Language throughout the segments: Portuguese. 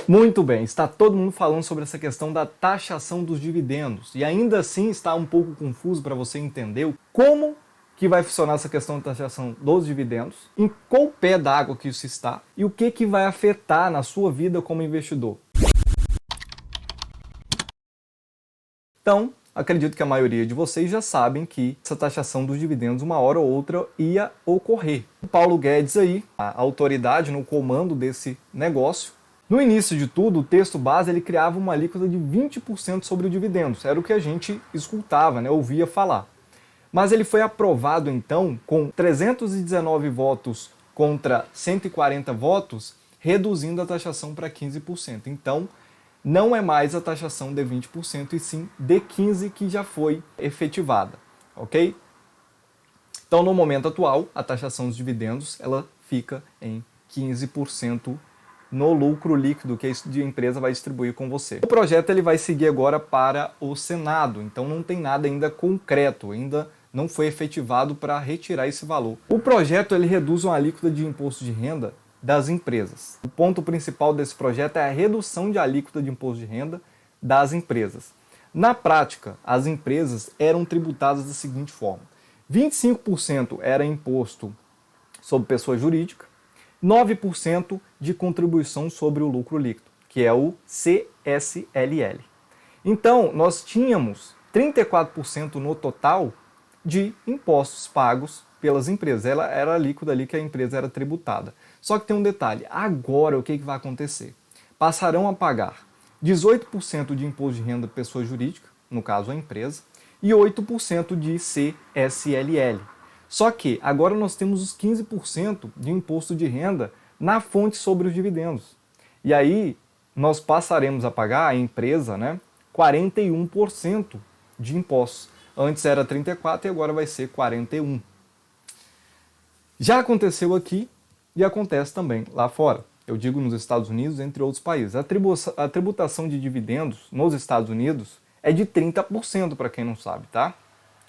Muito bem, está todo mundo falando sobre essa questão da taxação dos dividendos e ainda assim está um pouco confuso para você entender como que vai funcionar essa questão da taxação dos dividendos, em qual pé d'água que isso está e o que vai afetar na sua vida como investidor. Então, acredito que a maioria de vocês já sabem que essa taxação dos dividendos uma hora ou outra ia ocorrer. O Paulo Guedes aí, a autoridade no comando desse negócio, no início de tudo, o texto base ele criava uma alíquota de 20% sobre os dividendos. Era o que a gente escutava, né, ouvia falar. Mas ele foi aprovado então com 319 votos contra 140 votos, reduzindo a taxação para 15%. Então, não é mais a taxação de 20% e sim de 15% que já foi efetivada, ok? Então, no momento atual, a taxação dos dividendos ela fica em 15% no lucro líquido que a empresa vai distribuir com você. O projeto ele vai seguir agora para o Senado, então não tem nada ainda concreto, ainda não foi efetivado para retirar esse valor. O projeto ele reduz uma alíquota de imposto de renda das empresas. O ponto principal desse projeto é a redução de alíquota de imposto de renda das empresas. Na prática, as empresas eram tributadas da seguinte forma: 25% era imposto sobre pessoa jurídica, 9% de contribuição sobre o lucro líquido, que é o CSLL. Então, nós tínhamos 34% no total de impostos pagos pelas empresas. Ela era a alíquota ali que a empresa era tributada. Só que tem um detalhe, agora o que vai acontecer? Passarão a pagar 18% de imposto de renda pessoa jurídica, no caso a empresa, e 8% de CSLL. Só que agora nós temos os 15% de imposto de renda na fonte sobre os dividendos. E aí nós passaremos a pagar, a empresa, né, 41% de impostos. Antes era 34% e agora vai ser 41%. Já aconteceu aqui e acontece também lá fora. Eu digo nos Estados Unidos, entre outros países. A tributação de dividendos nos Estados Unidos é de 30%, para quem não sabe, tá?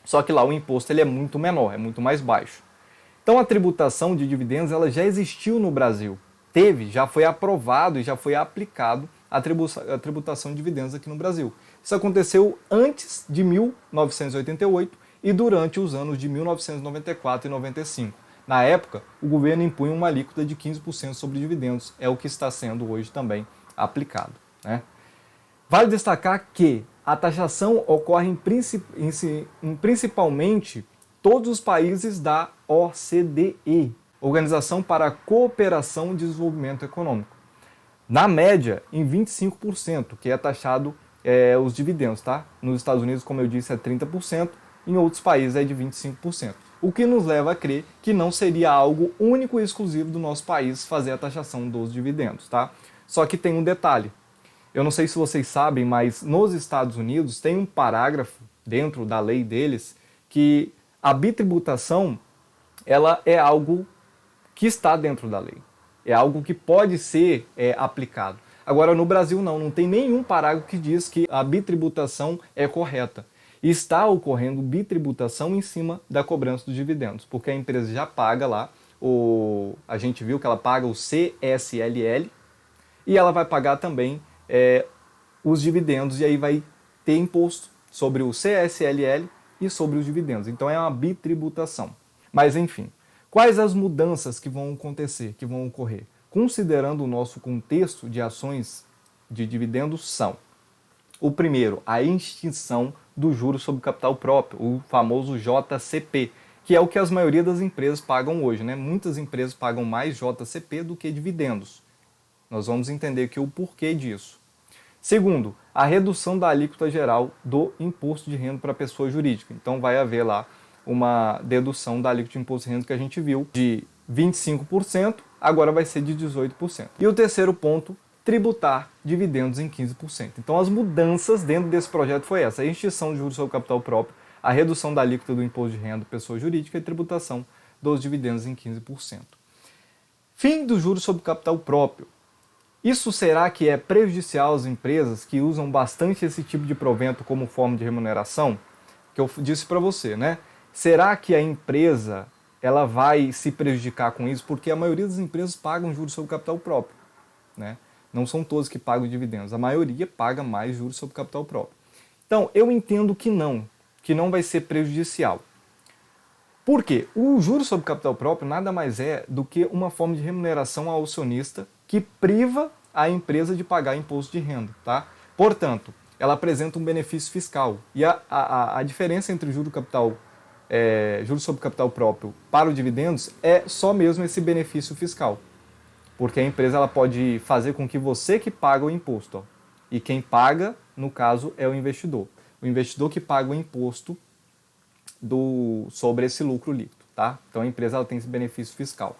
Só que lá o imposto ele é muito menor, é muito mais baixo. Então a tributação de dividendos ela já existiu no Brasil. Já foi aprovado e já foi aplicado a tributação de dividendos aqui no Brasil. Isso aconteceu antes de 1988 e durante os anos de 1994 e 95. Na época, o governo impunha uma alíquota de 15% sobre dividendos. É o que está sendo hoje também aplicado, né? Vale destacar que a taxação ocorre em principalmente todos os países da OCDE, Organização para a Cooperação e Desenvolvimento Econômico. Na média, em 25%, que é taxado os dividendos, tá? Nos Estados Unidos, como eu disse, é 30%, em outros países é de 25%. O que nos leva a crer que não seria algo único e exclusivo do nosso país fazer a taxação dos dividendos, tá? Só que tem um detalhe. Eu não sei se vocês sabem, mas nos Estados Unidos tem um parágrafo dentro da lei deles que a bitributação ela é algo que está dentro da lei. É algo que pode ser aplicado. Agora, no Brasil, não tem nenhum parágrafo que diz que a bitributação é correta. E está ocorrendo bitributação em cima da cobrança dos dividendos, porque a empresa já paga lá, a gente viu que ela paga o CSLL e ela vai pagar também os dividendos, e aí vai ter imposto sobre o CSLL e sobre os dividendos. Então é uma bitributação. Mas enfim, quais as mudanças que vão acontecer, que vão ocorrer? Considerando o nosso contexto de ações de dividendos são: o primeiro, a extinção do juros sobre capital próprio, o famoso JCP, que é o que a maioria das empresas pagam hoje, né? Muitas empresas pagam mais JCP do que dividendos. Nós vamos entender aqui o porquê disso. Segundo, a redução da alíquota geral do imposto de renda para a pessoa jurídica. Então vai haver lá uma dedução da alíquota de imposto de renda que a gente viu de 25%, agora vai ser de 18%. E o terceiro ponto, tributar dividendos em 15%. Então as mudanças dentro desse projeto foi essa: a extinção de juros sobre capital próprio, a redução da alíquota do imposto de renda da pessoa jurídica e tributação dos dividendos em 15%. Fim dos juros sobre capital próprio. Isso será que é prejudicial às empresas que usam bastante esse tipo de provento como forma de remuneração? Que eu disse para você, né? Será que a empresa ela vai se prejudicar com isso? Porque a maioria das empresas pagam juros sobre capital próprio, né? Não são todos que pagam dividendos. A maioria paga mais juros sobre capital próprio. Então, eu entendo que não vai ser prejudicial. Por quê? O juros sobre capital próprio nada mais é do que uma forma de remuneração ao acionista que priva a empresa de pagar imposto de renda. Tá? Portanto, ela apresenta um benefício fiscal. E a diferença entre juros sobre capital próprio para os dividendos é só mesmo esse benefício fiscal. Porque a empresa ela pode fazer com que você que paga o imposto. Ó, e quem paga, no caso, é o investidor. O investidor que paga o imposto sobre esse lucro líquido. Tá? Então a empresa ela tem esse benefício fiscal.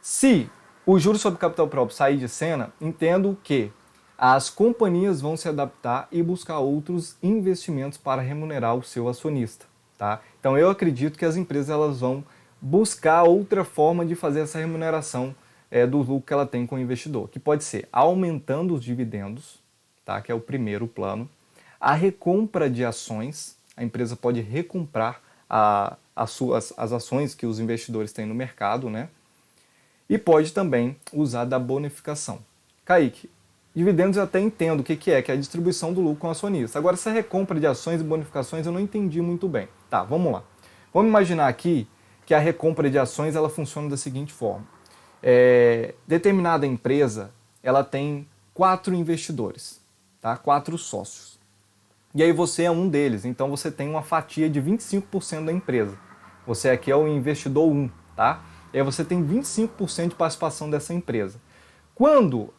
Se o juros sobre capital próprio sair de cena, entendo que as companhias vão se adaptar e buscar outros investimentos para remunerar o seu acionista. Tá? Então eu acredito que as empresas elas vão buscar outra forma de fazer essa remuneração do lucro que ela tem com o investidor, que pode ser aumentando os dividendos, tá? Que é o primeiro plano, a recompra de ações, a empresa pode recomprar as ações que os investidores têm no mercado, né? E pode também usar da bonificação. Kaique, dividendos eu até entendo o que é a distribuição do lucro com o acionista. Agora, essa recompra de ações e bonificações eu não entendi muito bem. Tá, vamos lá. Vamos imaginar aqui que a recompra de ações ela funciona da seguinte forma. Determinada empresa ela tem 4 investidores, tá? 4 sócios. E aí você é um deles, então você tem uma fatia de 25% da empresa. Você aqui é o investidor 1, tá? E aí você tem 25% de participação dessa empresa. Quando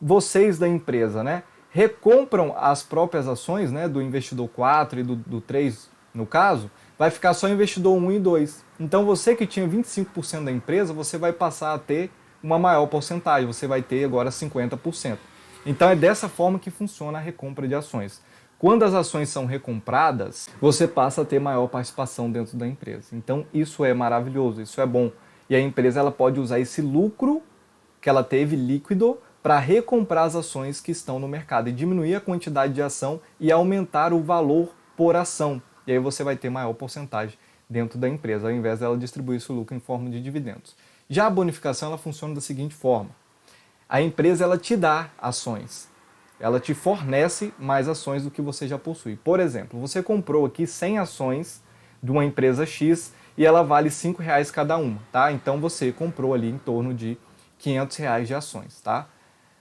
vocês da empresa, né, recompram as próprias ações, né, do investidor 4 e do 3, no caso, vai ficar só investidor 1 e 2. Então você que tinha 25% da empresa, você vai passar a ter uma maior porcentagem, você vai ter agora 50%. Então é dessa forma que funciona a recompra de ações. Quando as ações são recompradas, você passa a ter maior participação dentro da empresa. Então isso é maravilhoso, isso é bom. E a empresa ela pode usar esse lucro que ela teve líquido para recomprar as ações que estão no mercado e diminuir a quantidade de ação e aumentar o valor por ação. E aí você vai ter maior porcentagem dentro da empresa, ao invés dela distribuir esse lucro em forma de dividendos. Já a bonificação ela funciona da seguinte forma. A empresa ela te dá ações. Ela te fornece mais ações do que você já possui. Por exemplo, você comprou aqui 100 ações de uma empresa X e ela vale R$5 cada uma, tá? Então você comprou ali em torno de R$500 de ações, tá?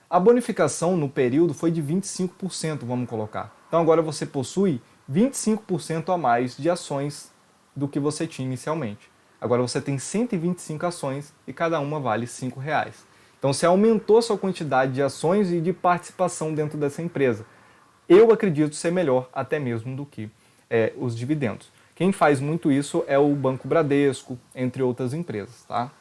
A bonificação no período foi de 25%, vamos colocar. Então agora você possui 25% a mais de ações do que você tinha inicialmente. Agora você tem 125 ações e cada uma vale R$5. Então você aumentou a sua quantidade de ações e de participação dentro dessa empresa. Eu acredito ser melhor até mesmo do que os dividendos. Quem faz muito isso é o Banco Bradesco, entre outras empresas, tá?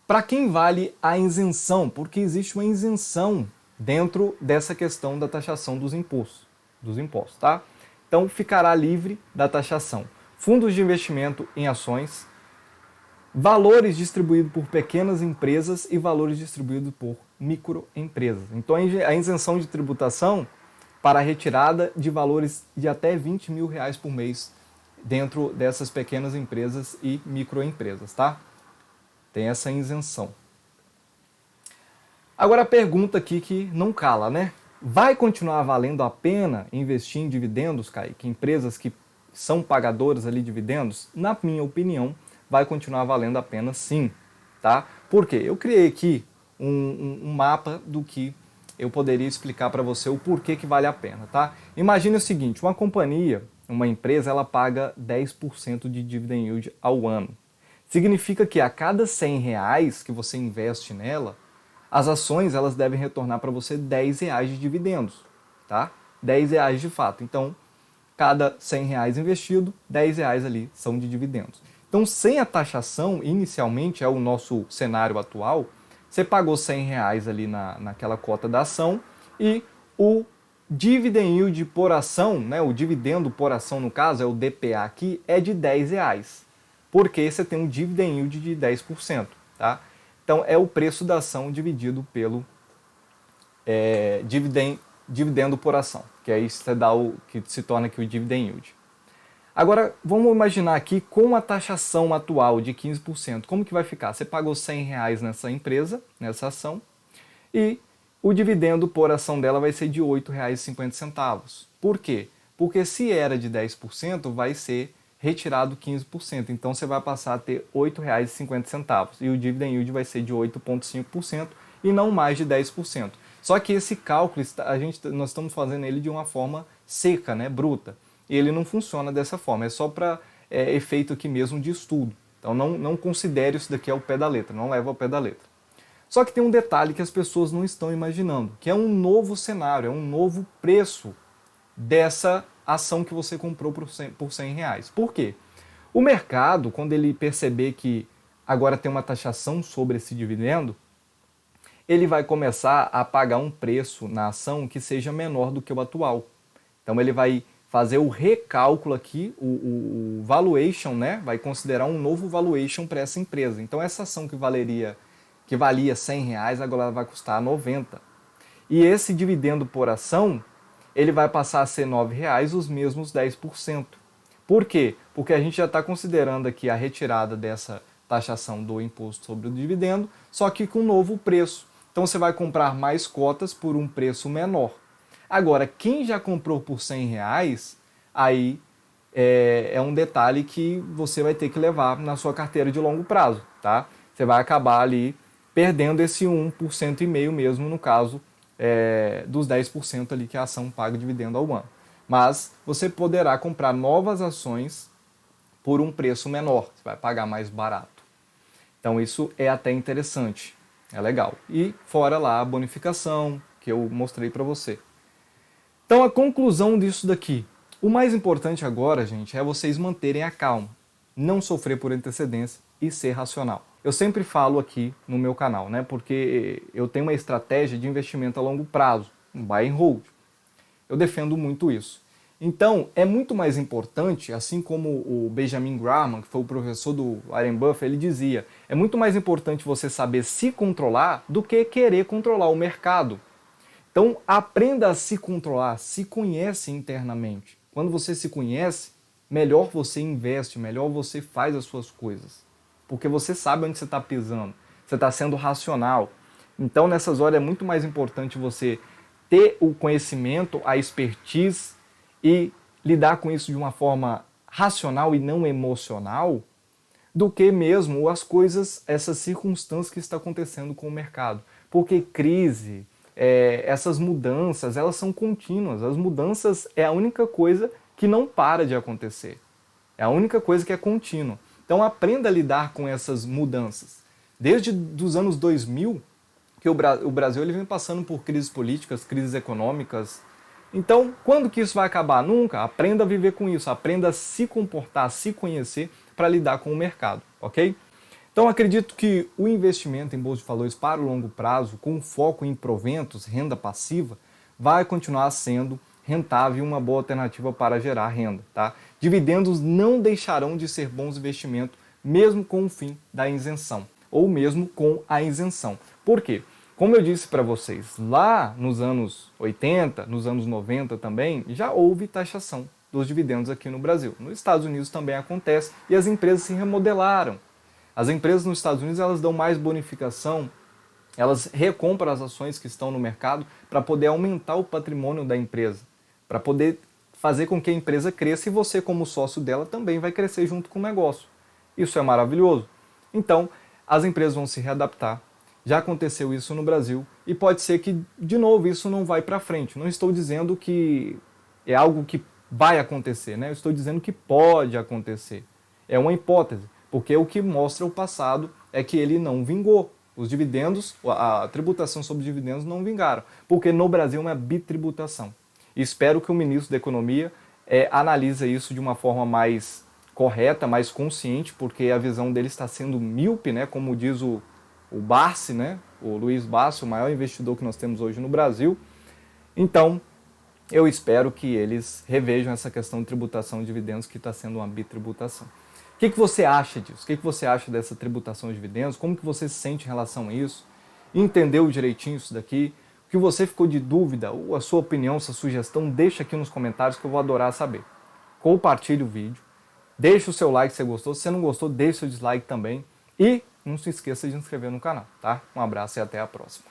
Para quem vale a isenção? Porque existe uma isenção dentro dessa questão da taxação dos impostos, tá? Então ficará livre da taxação. Fundos de investimento em ações, valores distribuídos por pequenas empresas e valores distribuídos por microempresas. Então a isenção de tributação para a retirada de valores de até R$20 mil por mês dentro dessas pequenas empresas e microempresas, tá? Tem essa isenção. Agora a pergunta aqui que não cala, né? Vai continuar valendo a pena investir em dividendos, Kaique? Empresas que são pagadoras ali de dividendos? Na minha opinião, vai continuar valendo a pena sim, tá? Por quê? Eu criei aqui um mapa do que eu poderia explicar para você o porquê que vale a pena, tá? Imagine o seguinte, uma companhia, uma empresa, ela paga 10% de dividend yield ao ano. Significa que a cada R$100 que você investe nela, as ações elas devem retornar para você R$10 de dividendos, tá? R$10 de fato. Então, cada R$100 investido, R$10 ali são de dividendos. Então, sem a taxação, inicialmente, é o nosso cenário atual, você pagou R$100 ali naquela cota da ação e o dividend yield por ação, né, o dividendo por ação no caso, é o DPA aqui, é de R$10. Porque você tem um dividend yield de 10%. Tá? Então é o preço da ação dividido pelo dividendo por ação, que aí você dá que se torna aqui o dividend yield. Agora, vamos imaginar aqui com a taxação atual de 15%, como que vai ficar? Você pagou R$ 100 nessa empresa, nessa ação, e o dividendo por ação dela vai ser de R$ 8,50. Por quê? Porque se era de 10%, vai ser retirado 15%. Então você vai passar a ter R$ 8,50 e o dividend yield vai ser de 8,5% e não mais de 10%. Só que esse cálculo, nós estamos fazendo ele de uma forma seca, né, bruta. E ele não funciona dessa forma, é só para efeito aqui mesmo de estudo. Então não considere isso daqui ao pé da letra, não leva ao pé da letra. Só que tem um detalhe que as pessoas não estão imaginando, que é um novo cenário, é um novo preço dessa ação que você comprou por R$ 100. Por quê? O mercado, quando ele perceber que agora tem uma taxação sobre esse dividendo, ele vai começar a pagar um preço na ação que seja menor do que o atual. Então ele vai fazer o recálculo aqui, o valuation, né? Vai considerar um novo valuation para essa empresa. Então essa ação que valia R$ 100, agora ela vai custar 90. E esse dividendo por ação, ele vai passar a ser R$ 9,00, os mesmos 10%. Por quê? Porque a gente já está considerando aqui a retirada dessa taxação do imposto sobre o dividendo, só que com um novo preço. Então você vai comprar mais cotas por um preço menor. Agora, quem já comprou por R$ 100, aí é um detalhe que você vai ter que levar na sua carteira de longo prazo, tá? Você vai acabar ali perdendo esse 1,5% mesmo, no caso dos 10% ali que a ação paga dividendo ao ano. Mas você poderá comprar novas ações por um preço menor, você vai pagar mais barato. Então isso é até interessante, é legal. E fora lá a bonificação que eu mostrei para você. Então a conclusão disso daqui, o mais importante agora, gente, é vocês manterem a calma, não sofrer por antecedência e ser racional. Eu sempre falo aqui no meu canal, né, porque eu tenho uma estratégia de investimento a longo prazo, um buy and hold. Eu defendo muito isso. Então, é muito mais importante, assim como o Benjamin Graham, que foi o professor do Warren Buffett, ele dizia, é muito mais importante você saber se controlar do que querer controlar o mercado. Então, aprenda a se controlar, se conhece internamente. Quando você se conhece, melhor você investe, melhor você faz as suas coisas. Porque você sabe onde você está pisando, você está sendo racional. Então, nessas horas é muito mais importante você ter o conhecimento, a expertise e lidar com isso de uma forma racional e não emocional, do que mesmo as coisas, essas circunstâncias que estão acontecendo com o mercado. Porque crise, essas mudanças, elas são contínuas. As mudanças é a única coisa que não para de acontecer. É a única coisa que é contínua. Então aprenda a lidar com essas mudanças. Desde os anos 2000, que o Brasil ele vem passando por crises políticas, crises econômicas. Então, quando que isso vai acabar? Nunca. Aprenda a viver com isso, aprenda a se comportar, a se conhecer para lidar com o mercado, ok? Então, acredito que o investimento em bolsa de valores para o longo prazo, com foco em proventos, renda passiva, vai continuar sendo rentável e uma boa alternativa para gerar renda, tá? Dividendos não deixarão de ser bons investimentos, mesmo com o fim da isenção, ou mesmo com a isenção. Por quê? Como eu disse para vocês, lá nos anos 80, nos anos 90 também, já houve taxação dos dividendos aqui no Brasil. Nos Estados Unidos também acontece e as empresas se remodelaram. As empresas nos Estados Unidos elas dão mais bonificação, elas recompram as ações que estão no mercado para poder aumentar o patrimônio da empresa, para poder fazer com que a empresa cresça e você como sócio dela também vai crescer junto com o negócio. Isso é maravilhoso. Então, as empresas vão se readaptar. Já aconteceu isso no Brasil e pode ser que, de novo, isso não vai para frente. Não estou dizendo que é algo que vai acontecer, né? Eu estou dizendo que pode acontecer. É uma hipótese, porque o que mostra o passado é que ele não vingou. Os dividendos, a tributação sobre dividendos não vingaram, porque no Brasil é uma bitributação. E espero que o ministro da Economia analise isso de uma forma mais correta, mais consciente, porque a visão dele está sendo míope, né? Como diz o Barsi, né? O Luiz Barsi, o maior investidor que nós temos hoje no Brasil. Então, eu espero que eles revejam essa questão de tributação de dividendos que está sendo uma bitributação. O que você acha disso? O que você acha dessa tributação de dividendos? Como que você se sente em relação a isso? Entendeu direitinho isso daqui? O que você ficou de dúvida, ou a sua opinião, sua sugestão, deixa aqui nos comentários que eu vou adorar saber. compartilhe o vídeo, deixe o seu like se você gostou, se você não gostou, deixe o seu dislike também e não se esqueça de se inscrever no canal, tá? Um abraço e até a próxima.